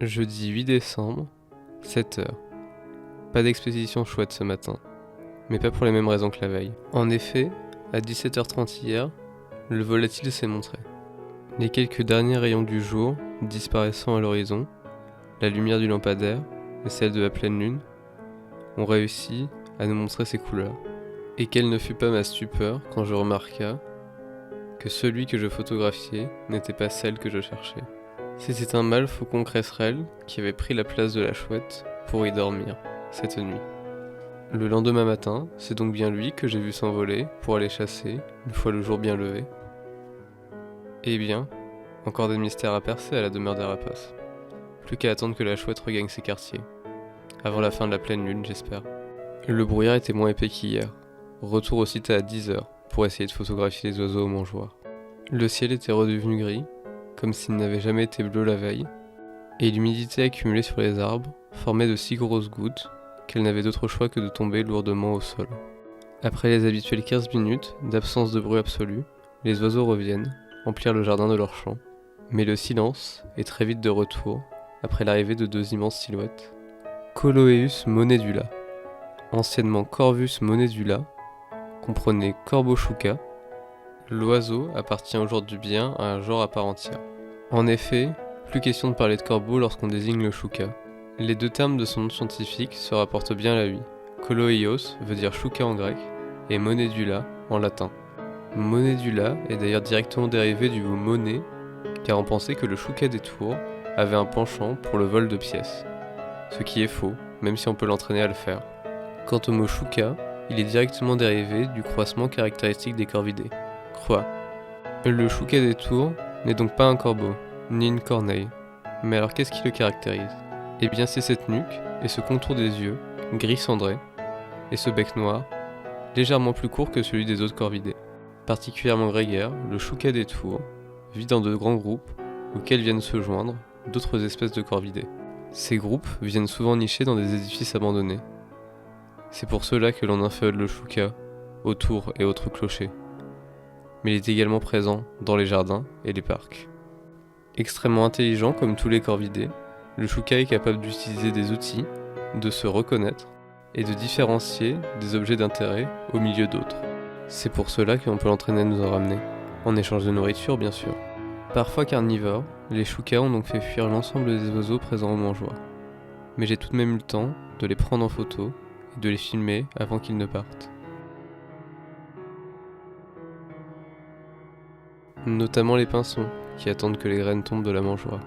Jeudi 8 décembre, 7h. Pas d'exposition chouette ce matin, mais pas pour les mêmes raisons que la veille. En effet, à 17h30 hier, le volatile s'est montré. Les quelques derniers rayons du jour disparaissant à l'horizon, la lumière du lampadaire et celle de la pleine lune, ont réussi à nous montrer ses couleurs. Et quelle ne fut pas ma stupeur quand je remarqua que celui que je photographiais n'était pas celle que je cherchais. C'était un mâle faucon cresserelle qui avait pris la place de la chouette pour y dormir cette nuit. Le lendemain matin, c'est donc bien lui que j'ai vu s'envoler pour aller chasser, une fois le jour bien levé. Eh bien, encore des mystères à percer à la demeure des rapaces. Plus qu'à attendre que la chouette regagne ses quartiers. Avant la fin de la pleine lune, j'espère. Le brouillard était moins épais qu'hier. Retour aussitôt à 10h pour essayer de photographier les oiseaux au mangeoire. Le ciel était redevenu gris, comme s'il n'avait jamais été bleu la veille, et l'humidité accumulée sur les arbres formait de si grosses gouttes qu'elles n'avaient d'autre choix que de tomber lourdement au sol. Après les habituelles 15 minutes d'absence de bruit absolu, les oiseaux reviennent, remplir le jardin de leur chant. Mais le silence est très vite de retour, après l'arrivée de deux immenses silhouettes. Coloeus monedula, anciennement Corvus monedula, comprenait Corbeau chouca. L'oiseau appartient aujourd'hui bien à un genre à part entière. En effet, plus question de parler de corbeau lorsqu'on désigne le chouca. Les deux termes de son nom scientifique se rapportent bien à lui. Koloios veut dire chouca en grec et monedula en latin. Monedula est d'ailleurs directement dérivé du mot monnaie, car on pensait que le chouca des tours avait un penchant pour le vol de pièces. Ce qui est faux, même si on peut l'entraîner à le faire. Quant au mot chouca, il est directement dérivé du croissement caractéristique des corvidés. Croix. Le chouca des tours n'est donc pas un corbeau, ni une corneille. Mais alors qu'est-ce qui le caractérise ? Eh bien c'est cette nuque et ce contour des yeux, gris cendré, et ce bec noir, légèrement plus court que celui des autres corvidés. Particulièrement grégaire, le chouca des tours vit dans de grands groupes auxquels viennent se joindre d'autres espèces de corvidés. Ces groupes viennent souvent nicher dans des édifices abandonnés. C'est pour cela que l'on inféode le chouca aux tours et autres clochers. Mais il est également présent dans les jardins et les parcs. Extrêmement intelligent comme tous les corvidés, le chouca est capable d'utiliser des outils, de se reconnaître et de différencier des objets d'intérêt au milieu d'autres. C'est pour cela qu'on peut l'entraîner à nous en ramener, en échange de nourriture bien sûr. Parfois carnivores, les choucas ont donc fait fuir l'ensemble des oiseaux présents au mangeoire. Mais j'ai tout de même eu le temps de les prendre en photo et de les filmer avant qu'ils ne partent. Notamment les pinsons, qui attendent que les graines tombent de la mangeoire.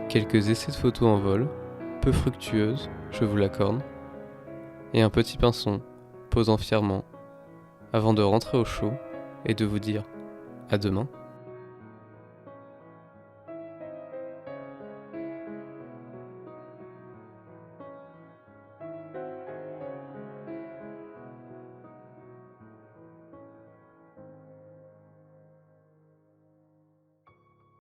Quelques essais de photos en vol, peu fructueuses, je vous l'accorde, et un petit pinson, posant fièrement, avant de rentrer au chaud et de vous dire à demain.